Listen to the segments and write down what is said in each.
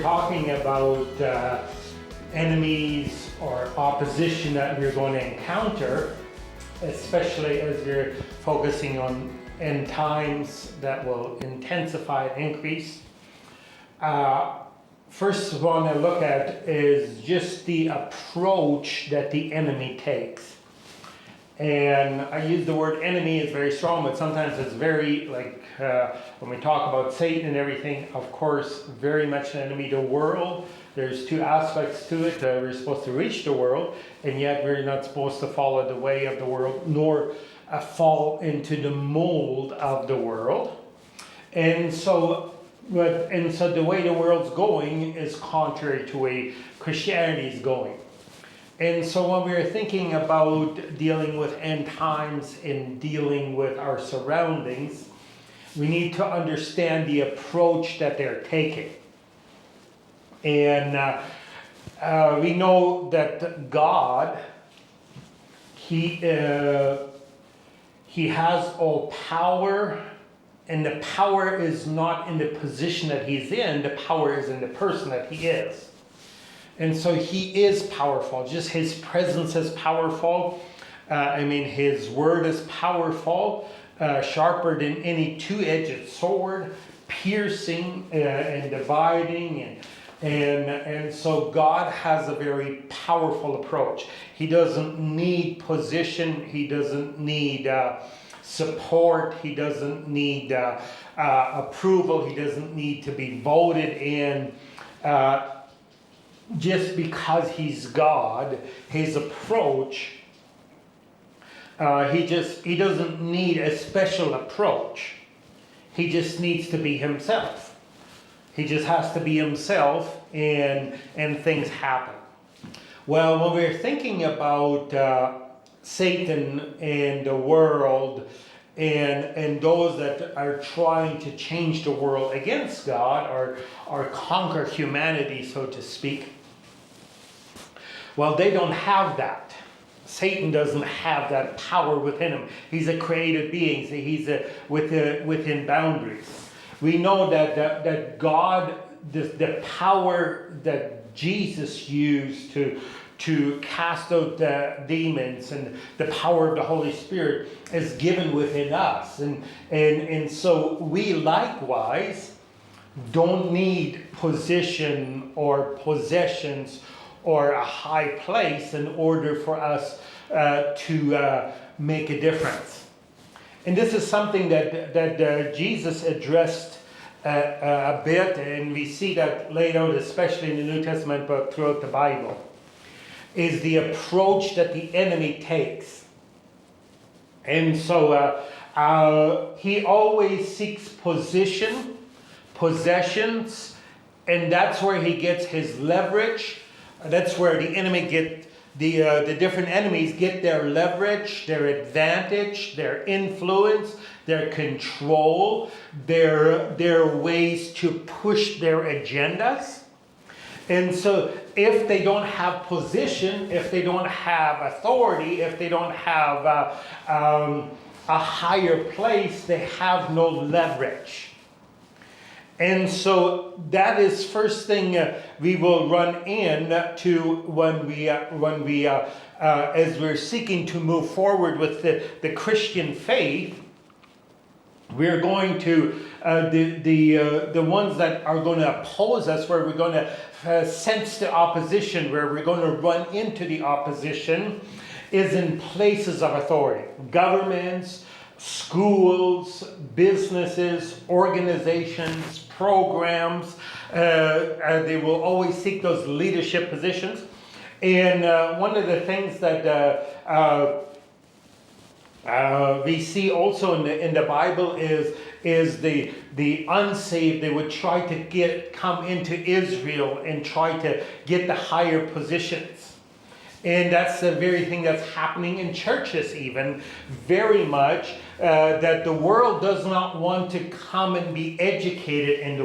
talking about enemies or opposition that we're going to encounter, especially as we're focusing on end times that will intensify and increase. First one I look at is just the approach that the enemy takes. And I use the word enemy is very strong, but sometimes it's very when we talk about Satan and everything, of course, very much an enemy to the world. There's two aspects to it. We're supposed to reach the world, and yet we're not supposed to follow the way of the world, nor fall into the mold of the world. And so the way the world's going is contrary to the way Christianity is going. And so when we're thinking about dealing with end times and dealing with our surroundings, we need to understand the approach that they're taking. And we know that God, He has all power, and the power is not in the position that He's in, the power is in the person that He is. And so He is powerful. Just His presence is powerful. His word is powerful, sharper than any two-edged sword, piercing and dividing. And so God has a very powerful approach. He doesn't need position. He doesn't need support. He doesn't need approval. He doesn't need to be voted in. Just because He's God, His approach, He doesn't need a special approach. He just needs to be Himself. He just has to be Himself, and things happen. Well, when we're thinking about Satan and the world, and those that are trying to change the world against God, or conquer humanity, so to speak, well, they don't have that. Satan doesn't have that power within him. He's a created being. So he's within boundaries. We know that God, the power that Jesus used to cast out the demons, and the power of the Holy Spirit is given within us. And so we likewise don't need position or possessions or a high place in order for us to make a difference. And this is something that Jesus addressed a bit, and we see that laid out, especially in the New Testament, but throughout the Bible, is the approach that the enemy takes. And so he always seeks position, possessions, and that's where he gets his leverage. That's where the enemy the different enemies get their leverage, their advantage, their influence, their control, their ways to push their agendas. And so if they don't have position, if they don't have authority, if they don't have a higher place, they have no leverage. And so that is first thing we will run into when we as we're seeking to move forward with the Christian faith. We're going to the ones that are going to oppose us, where we're going to sense the opposition, where we're going to run into the opposition, is in places of authority, governments, schools, businesses, organizations, programs. They will always seek those leadership positions. And one of the things that we see also in the Bible is the unsaved. They would try to come into Israel and try to get the higher positions. And that's the very thing that's happening in churches even, very much, that the world does not want to come and be educated in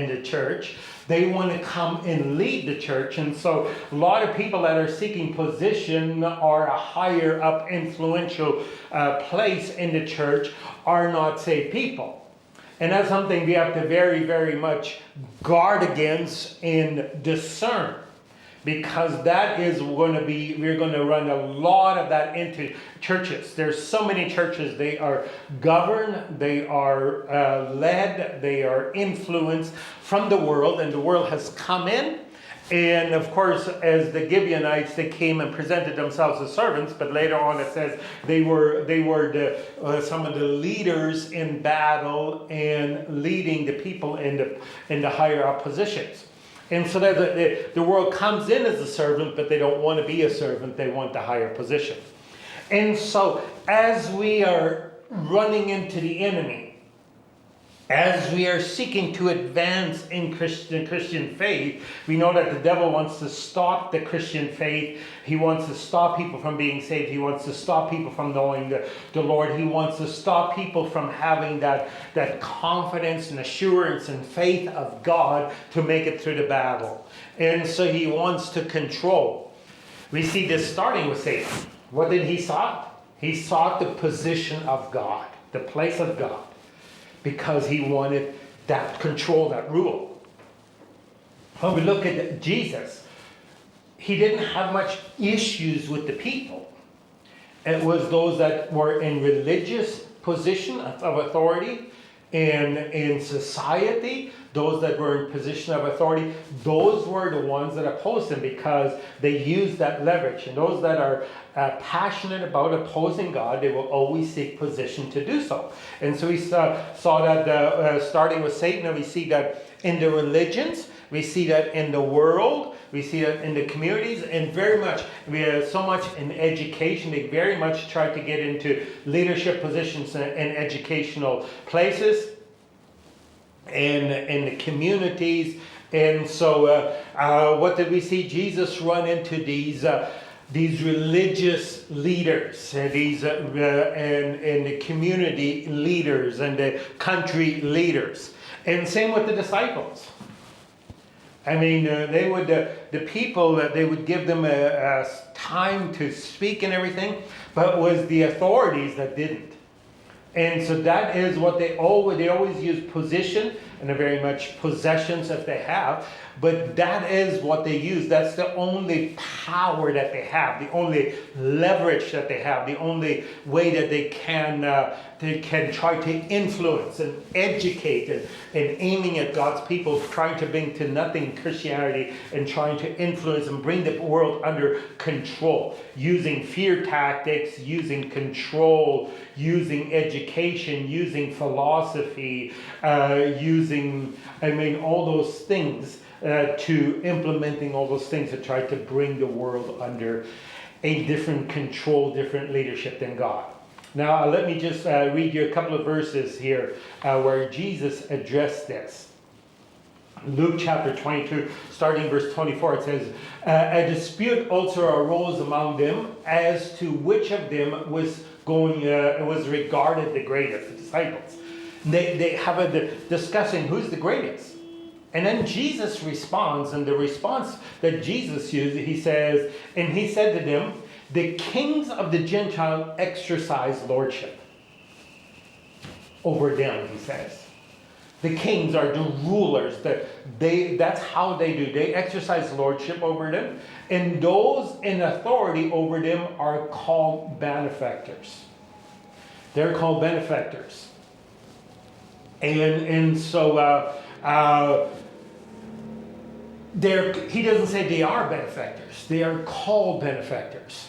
the church. They want to come and lead the church. And so a lot of people that are seeking position or a higher up influential place in the church are not saved people. And that's something we have to very, very much guard against and discern. Because that is going to be, we're going to run a lot of that into churches. There's so many churches, they are governed, they are led, they are influenced from the world, and the world has come in. And of course, as the Gibeonites, they came and presented themselves as servants, but later on it says they were some of the leaders in battle and leading the people in the higher up positions. And so that the world comes in as a servant, but they don't want to be a servant. They want the higher position. And so as we are running into the enemy, as we are seeking to advance in Christian faith, we know that the devil wants to stop the Christian faith. He wants to stop people from being saved. He wants to stop people from knowing the Lord. He wants to stop people from having that confidence and assurance and faith of God to make it through the battle. And so he wants to control. We see this starting with Satan. What did he sought? He sought the position of God, the place of God, because he wanted that control, that rule. When we look at Jesus, he didn't have much issues with the people. It was those that were in religious position of authority and in society, those that were in position of authority, those were the ones that opposed him because they used that leverage. And those that are passionate about opposing God, they will always seek position to do so. And so we saw that starting with Satan, and we see that in the religions, we see that in the world, we see that in the communities, and very much, we have so much in education. They very much try to get into leadership positions in educational places and in the communities. And so what did we see? Jesus run into these religious leaders, and the community leaders and the country leaders. And same with the disciples. I mean, they would the people that they would give them a time to speak and everything, but it was the authorities that didn't. And so that is what they always use position, and they're very much possessions that they have, but that is what they use. That's the only power that they have, the only leverage that they have, the only way that they can try to influence and educate and aiming at God's people, trying to bring to nothing Christianity and trying to influence and bring the world under control, using fear tactics, using control, using education, using philosophy, using all those things, to implementing all those things to try to bring the world under a different control, different leadership than God. Now, let me just read you a couple of verses here where Jesus addressed this. Luke chapter 22, starting verse 24, it says, a dispute also arose among them as to which of them was regarded the greatest, the disciples. They have a discussing who's the greatest. And then Jesus responds, and the response that Jesus used, he says, and he said to them, the kings of the Gentile exercise lordship over them, he says. The kings are the rulers, that's how they do. They exercise lordship over them. And those in authority over them are called benefactors. They're called benefactors. And so he doesn't say they are benefactors. They are called benefactors.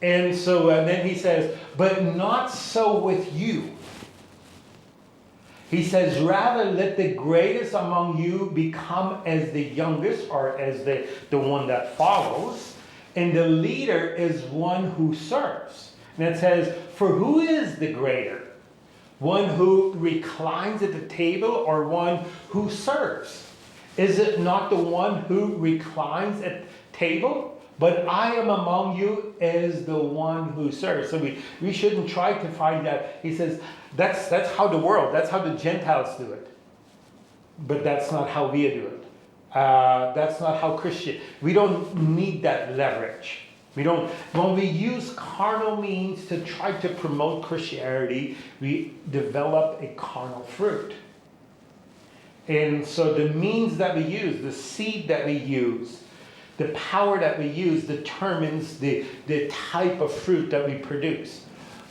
And so then he says, but not so with you. He says, rather let the greatest among you become as the youngest, or as the one that follows. And the leader is one who serves. And it says, for who is the greater? One who reclines at the table, or one who serves? Is it not the one who reclines at table? But I am among you as the one who serves. So we shouldn't try to find that. He says, that's how the world, that's how the Gentiles do it. But that's not how we do it. That's not how Christian. We don't need that leverage. When we use carnal means to try to promote Christianity, we develop a carnal fruit. And so the means that we use, the seed that we use, the power that we use determines the type of fruit that we produce.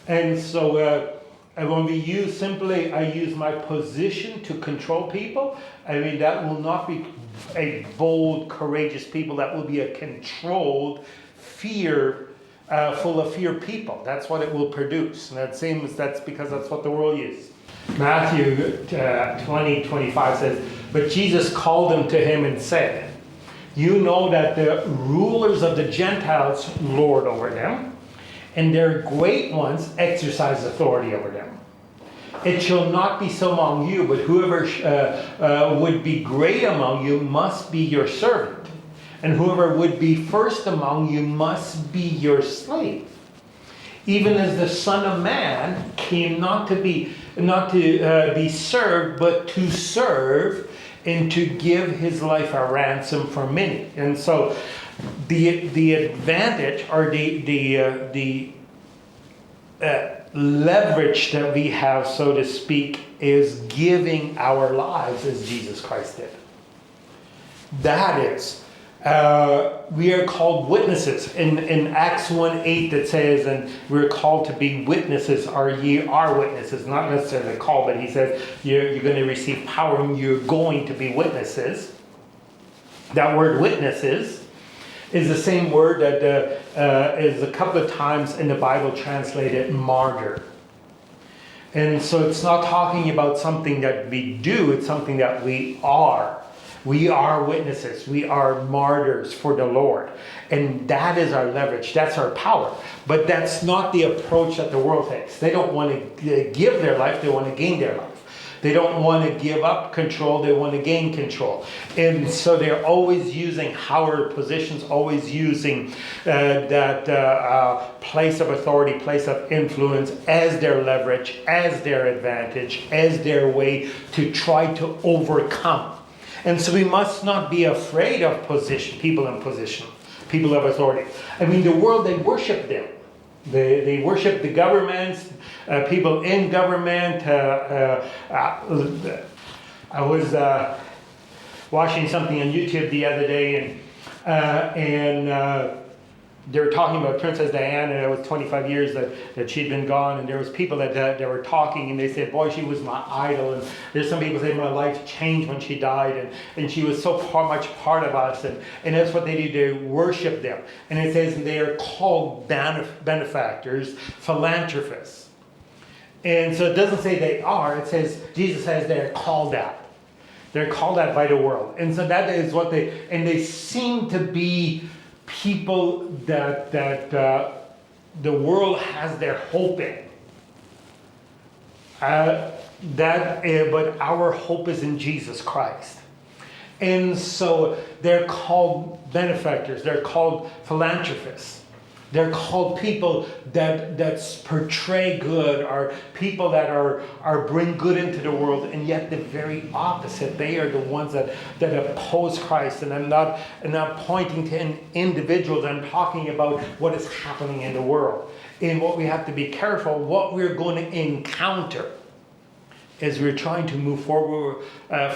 And so and when we use simply, I use my position to control people, I mean, that will not be a bold, courageous people. That will be a controlled, full of fear people. That's what it will produce. And that's because that's what the world uses. Matthew 20:25 says, but Jesus called them to him and said, you know that the rulers of the Gentiles lord over them, and their great ones exercise authority over them. It shall not be so among you, but whoever would be great among you must be your servant, and whoever would be first among you must be your slave. Even as the Son of Man came not to be served, but to serve, and to give his life a ransom for many. And so, the advantage or the leverage that we have, so to speak, is giving our lives as Jesus Christ did. That is. We are called witnesses. In Acts 1:8 it says, and we're called to be witnesses, or ye are witnesses. Not necessarily called, but he says you're going to receive power and you're going to be witnesses. That word witnesses is the same word that is a couple of times in the Bible translated martyr. And so it's not talking about something that we do, it's something that we are. We are witnesses. We are martyrs for the Lord. And that is our leverage. That's our power. But that's not the approach that the world takes. They don't want to give their life. They want to gain their life. They don't want to give up control. They want to gain control. And so they're always using power positions, always using that place of authority, place of influence as their leverage, as their advantage, as their way to try to overcome. And so we must not be afraid of people in position, people of authority. I mean, the world, they worship them. They worship the governments, people in government. I was watching something on YouTube the other day, and they were talking about Princess Diana. It was 25 years that she'd been gone, and there was people that were talking, and they said, boy, she was my idol. And there's some people saying my life changed when she died, and she was so much part of us. And that's what they do, they worship them. And it says they are called benefactors, philanthropists. And so it doesn't say they are, it says, Jesus says they're called that. They're called that by the world. And so that is what they seem to be people that the world has their hope in. But our hope is in Jesus Christ. And so they're called benefactors. They're called philanthropists. They're called people that portray good, or people that are bring good into the world, and yet the very opposite. They are the ones that oppose Christ. And I'm not pointing to individuals. I'm talking about what is happening in the world. And what we have to be careful, what we're going to encounter as we're trying to move forward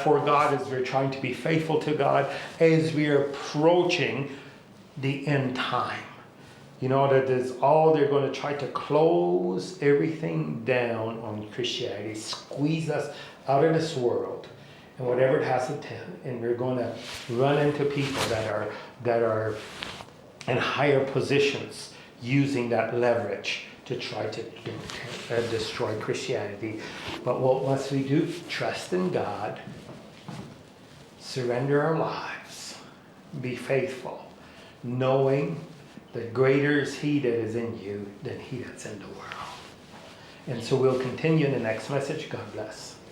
for God, as we're trying to be faithful to God, as we're approaching the end time. You know, that is all they're going to try to close everything down on Christianity, squeeze us out of this world, and whatever it has to tell. And we're going to run into people that are in higher positions using that leverage to try to destroy Christianity. But what must we do? Trust in God, surrender our lives, be faithful, knowing that greater is he that is in you than he that's in the world. And so we'll continue in the next message. God bless.